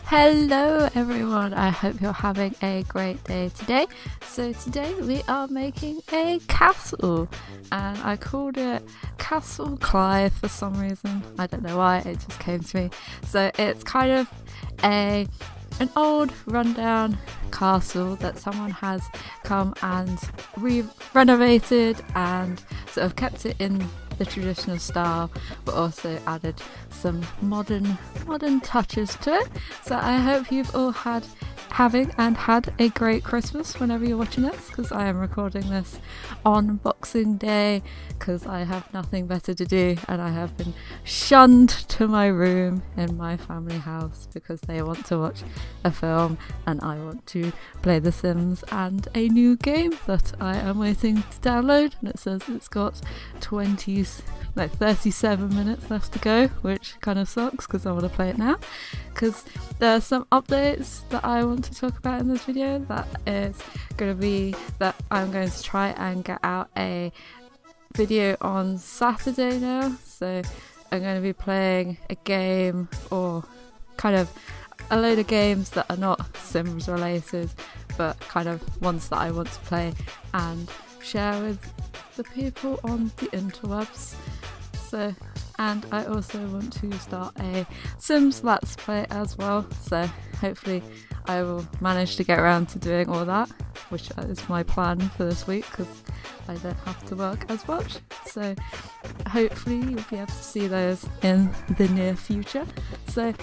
Hello everyone, I hope you're having a great day today. So today we are making a castle, and I called it Castle Clive for some reason. I don't know why, it just came to me. So it's kind of an old rundown castle that someone has come and renovated and sort of kept it in the traditional style, but also added some modern touches to it. So I hope you've all had a great Christmas whenever you're watching this, because I am recording this on Boxing Day because I have nothing better to do, and I have been shunned to my room in my family house because they want to watch a film and I want to play The Sims and a new game that I am waiting to download, and it says it's got 37 minutes left to go, which kind of sucks because I want to play it now, because there are some updates that I want to talk about in this video. That is going to be that I'm going to try and get out a video on Saturday now, so I'm going to be playing a game, or kind of a load of games that are not Sims related, but kind of ones that I want to play and share with the people on the interwebs. So, and I also want to start a Sims Let's Play as well, so hopefully I will manage to get around to doing all that, which is my plan for this week because I don't have to work as much. So hopefully you'll be able to see those in the near future. So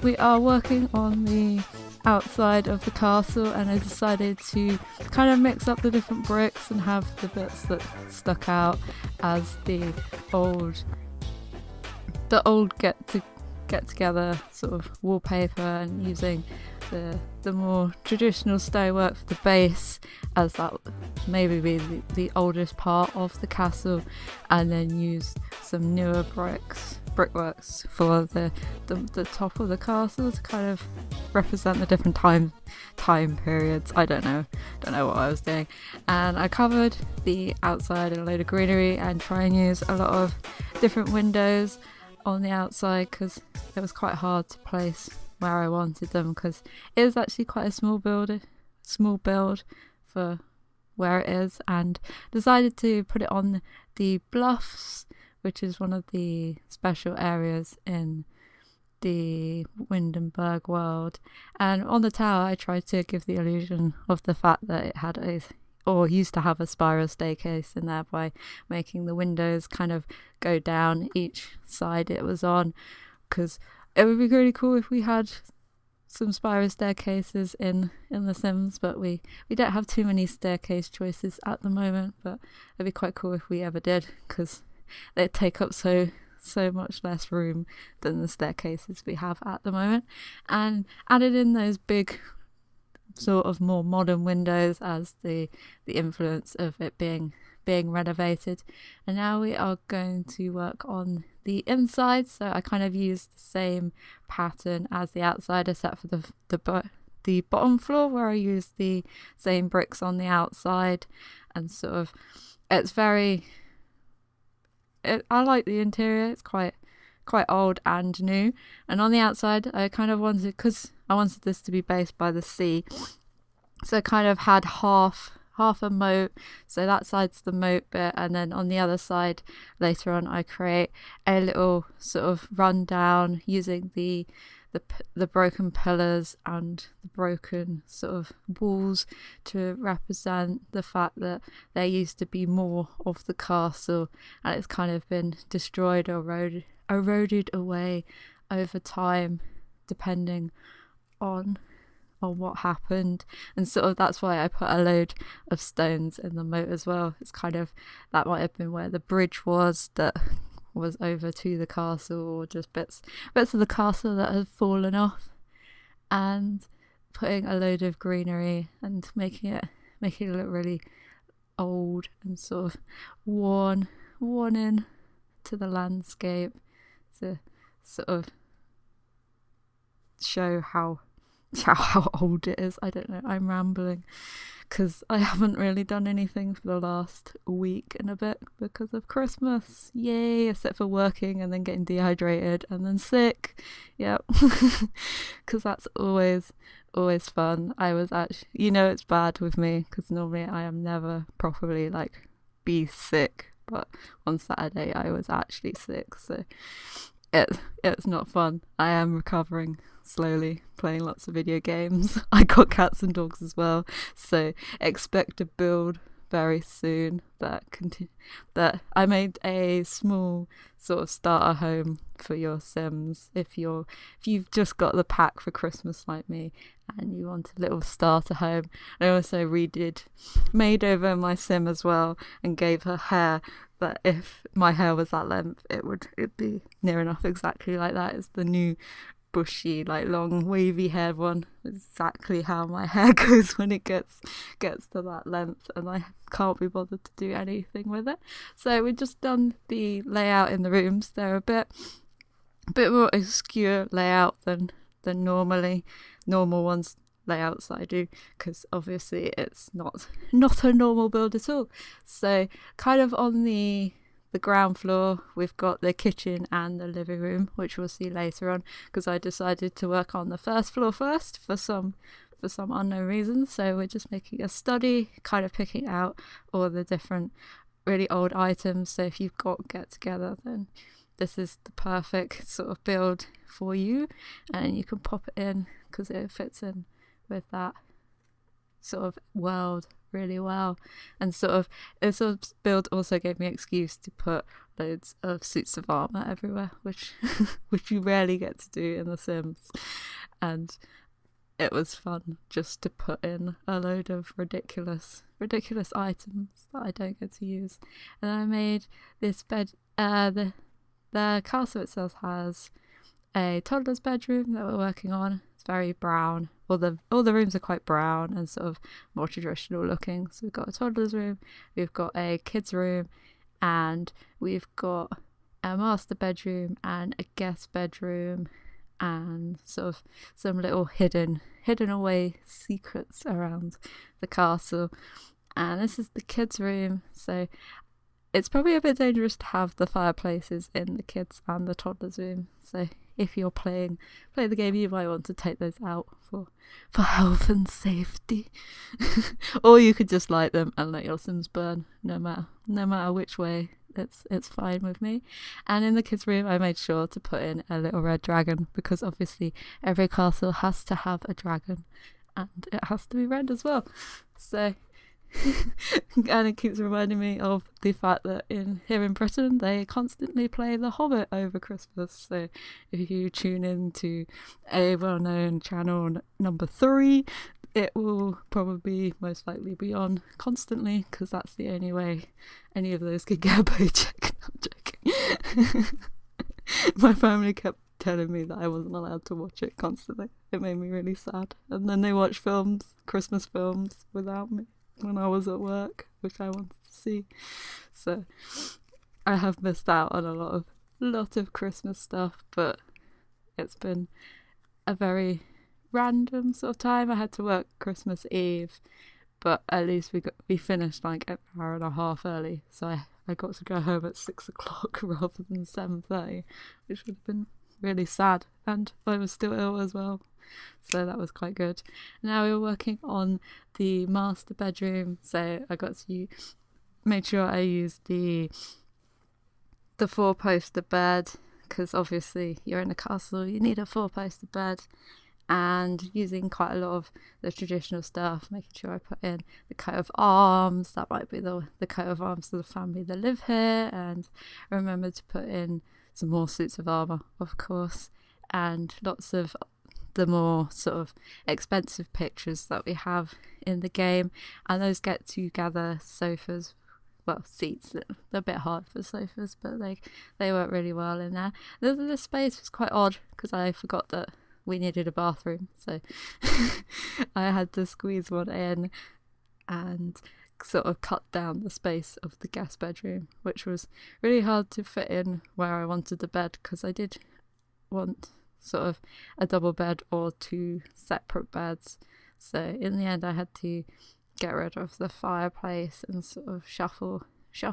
we are working on the outside of the castle, and I decided to kind of mix up the different bricks and have the bits that stuck out as the old get together sort of wallpaper, and using the more traditional stonework for the base, as that maybe be the oldest part of the castle, and then use some newer brickworks for the top of the castle to kind of represent the different time periods. I don't know what I was doing, and I covered the outside in a load of greenery and try and use a lot of different windows on the outside because it was quite hard to place where I wanted them, because it is actually quite a small build for where it is, and decided to put it on the bluffs, which is one of the special areas in the Windenburg world. And on the tower I tried to give the illusion of the fact that it had used to have a spiral staircase in there by making the windows kind of go down each side it was on, because it would be really cool if we had some spiral staircases in The Sims, but we don't have too many staircase choices at the moment, but it'd be quite cool if we ever did, because they take up so much less room than the staircases we have at the moment. And added in those big sort of more modern windows as the influence of it being renovated. And now we are going to work on the inside, so I kind of used the same pattern as the outside, except for the bottom floor, where I used the same bricks on the outside, and sort of I like the interior. It's quite old and new, and on the outside I kind of wanted, because I wanted this to be based by the sea, so I kind of had half a moat, so that side's the moat bit, and then on the other side later on I create a little sort of rundown using the broken pillars and the broken sort of walls to represent the fact that there used to be more of the castle, and it's kind of been destroyed or eroded away over time, depending on what happened. And sort of that's why I put a load of stones in the moat as well. It's kind of, that might have been where the bridge was that was over to the castle, or just bits of the castle that had fallen off, and putting a load of greenery and making it look really old and sort of worn in to the landscape, to sort of show how how old it is. I don't know. I'm rambling because I haven't really done anything for the last week and a bit because of Christmas. Yay, except for working and then getting dehydrated and then sick. Yep. Because that's always fun. I was actually, it's bad with me because normally I am never properly like be sick, but on Saturday I was actually sick, so it's not fun. I am recovering slowly, playing lots of video games. I got cats and dogs as well, so expect a build very soon that I made a small sort of starter home for your Sims if you've just got the pack for Christmas like me and you want a little starter home. I also made over my Sim as well and gave her hair that if my hair was that length it'd be near enough exactly like that. It's the new bushy, like long wavy haired one, exactly how my hair goes when it gets to that length, and I can't be bothered to do anything with it. So we've just done the layout in the rooms. They're a bit more obscure layout than normal ones layouts that I do, because obviously it's not a normal build at all. So kind of on the ground floor we've got the kitchen and the living room, which we'll see later on, because I decided to work on the first floor first for some unknown reason. So we're just making a study, kind of picking out all the different really old items. So if you've got get together, then this is the perfect sort of build for you, and you can pop it in because it fits in with that sort of world really well. And this build also gave me an excuse to put loads of suits of armor everywhere, which you rarely get to do in The Sims, and it was fun just to put in a load of ridiculous items that I don't get to use. And I made this bed. The castle itself has a toddler's bedroom that we're working on. It's very brown. All the rooms are quite brown and sort of more traditional looking. So we've got a toddler's room, we've got a kid's room, and we've got a master bedroom and a guest bedroom, and sort of some little hidden away secrets around the castle. And this is the kids' room. So it's probably a bit dangerous to have the fireplaces in the kids and the toddlers room. So if you're play the game, you might want to take those out for health and safety. Or you could just light them and let your Sims burn, no matter which way. It's fine with me. And in the kids' room I made sure to put in a little red dragon, because obviously every castle has to have a dragon and it has to be red as well. So and it keeps reminding me of the fact that here in Britain they constantly play The Hobbit over Christmas. So if you tune in to a well-known channel number 3, it will probably most likely be on constantly, because that's the only way any of those could get a paycheck. I'm joking. My family kept telling me that I wasn't allowed to watch it constantly. It made me really sad. And then they watch Christmas films without me when I was at work, which I wanted to see. So I have missed out on a lot of Christmas stuff, but it's been a very random sort of time. I had to work Christmas Eve, but at least we finished like an hour and a half early, so I got to go home at 6 o'clock rather than 7:30, which would have been really sad, and I was still ill as well, so that was quite good. Now we were working on the master bedroom, so I got to make sure I used the 4-poster bed, because obviously you're in a castle, you need a 4-poster bed, and using quite a lot of the traditional stuff, making sure I put in the coat of arms. That might be the coat of arms of the family that live here, and I remembered to put in some more suits of armour, of course, and lots of the more sort of expensive pictures that we have in the game, and those get to gather sofas, well, seats. They're a bit hard for sofas, but they work really well in there. The space was quite odd because I forgot that we needed a bathroom, so I had to squeeze one in and sort of cut down the space of the guest bedroom, which was really hard to fit in where I wanted the bed, because I did want sort of a double bed or 2 separate beds. So in the end I had to get rid of the fireplace and sort of shuffle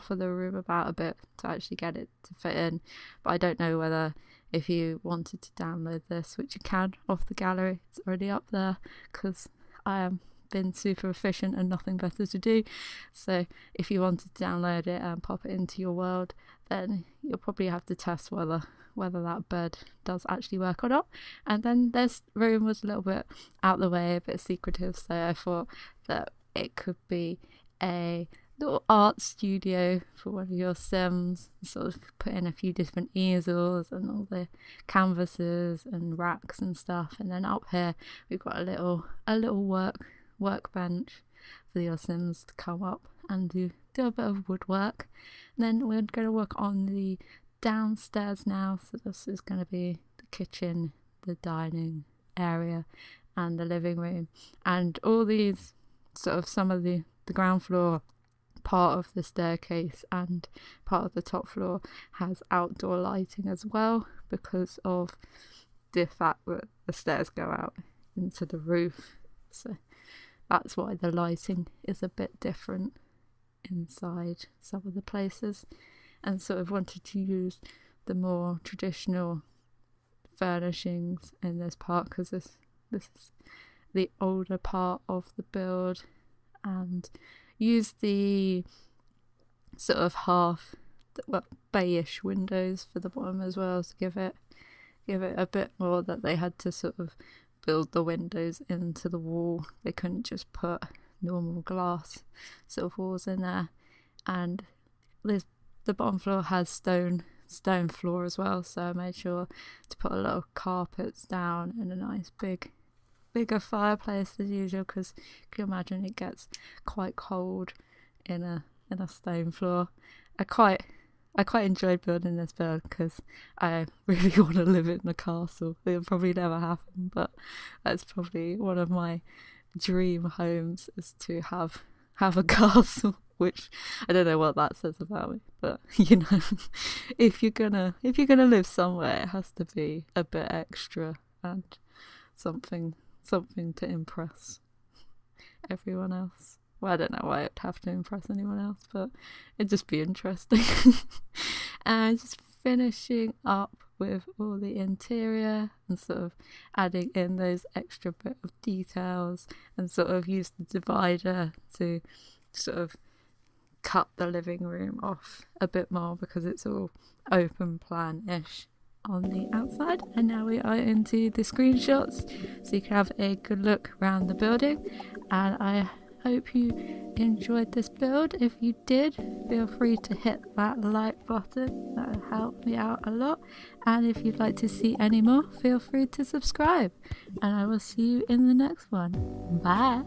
the room about a bit to actually get it to fit in. But I don't know whether, if you wanted to download this, which you can off the gallery, it's already up there because I am been super efficient and nothing better to do. So if you wanted to download it and pop it into your world, then you'll probably have to test whether that bed does actually work or not. And then this room was a little bit out the way, a bit secretive, so I thought that it could be a little art studio for one of your Sims. Sort of put in a few different easels and all the canvases and racks and stuff. And then up here we've got a little workbench for your Sims to come up and do a bit of woodwork. And then we're going to work on the downstairs now. So this is going to be the kitchen, the dining area, and the living room. And all these sort of some of the ground floor part of the staircase and part of the top floor has outdoor lighting as well, because of the fact that the stairs go out into the roof. So that's why the lighting is a bit different inside some of the places, and sort of wanted to use the more traditional furnishings in this part because this is the older part of the build, and use the sort of beige windows for the bottom as well to give it a bit more, that they had to sort of build the windows into the wall. They couldn't just put normal glass sort of walls in there. And the bottom floor has stone floor as well, so I made sure to put a lot of carpets down and a nice bigger fireplace as usual, because you can imagine it gets quite cold in a stone floor. I quite enjoyed building this build because I really want to live in a castle. It'll probably never happen, but that's probably one of my dream homes, is to have a castle. Which I don't know what that says about me, but you know, if you're gonna live somewhere, it has to be a bit extra and something to impress everyone else. Well, I don't know why I'd have to impress anyone else, but it'd just be interesting. And just finishing up with all the interior and sort of adding in those extra bit of details, and sort of use the divider to sort of cut the living room off a bit more because it's all open plan-ish on the outside. And now we are into the screenshots so you can have a good look around the building, and I hope you enjoyed this build. If you did, feel free to hit that like button, that'll help me out a lot. And if you'd like to see any more, feel free to subscribe, and I will see you in the next one. Bye.